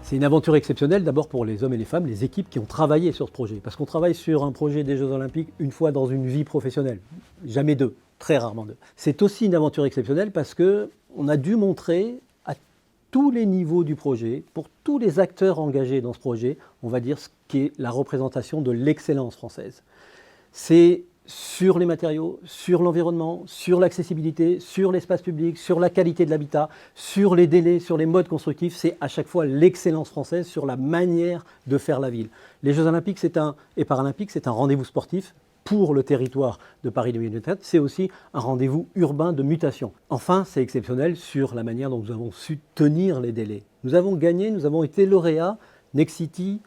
C'est une aventure exceptionnelle d'abord pour les hommes et les femmes, les équipes qui ont travaillé sur ce projet. Parce qu'on travaille sur un projet des Jeux Olympiques une fois dans une vie professionnelle, jamais deux, très rarement deux. C'est aussi une aventure exceptionnelle parce qu'on a dû montrer à tous les niveaux du projet, pour tous les acteurs engagés dans ce projet, on va dire ce qu'est la représentation de l'excellence française. C'est sur les matériaux, sur l'environnement, sur l'accessibilité, sur l'espace public, sur la qualité de l'habitat, sur les délais, sur les modes constructifs, c'est à chaque fois l'excellence française sur la manière de faire la ville. Les Jeux Olympiques et Paralympiques, c'est un rendez-vous sportif pour le territoire de Paris 2024, c'est aussi un rendez-vous urbain de mutation. Enfin, c'est exceptionnel sur la manière dont nous avons su tenir les délais. Nous avons gagné, nous avons été lauréats, Nexity,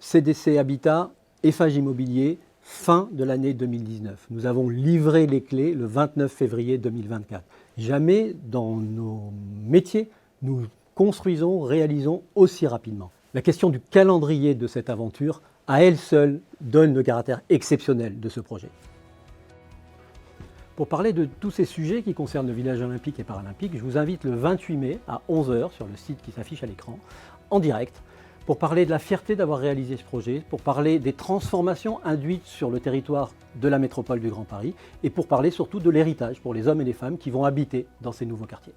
CDC Habitat, Eiffage Immobilier, fin de l'année 2019. Nous avons livré les clés le 29 février 2024. Jamais dans nos métiers, nous construisons, réalisons aussi rapidement. La question du calendrier de cette aventure, à elle seule, donne le caractère exceptionnel de ce projet. Pour parler de tous ces sujets qui concernent le village olympique et paralympique, je vous invite le 28 mai à 11 h sur le site qui s'affiche à l'écran, en direct, pour parler de la fierté d'avoir réalisé ce projet, pour parler des transformations induites sur le territoire de la métropole du Grand Paris et pour parler surtout de l'héritage pour les hommes et les femmes qui vont habiter dans ces nouveaux quartiers.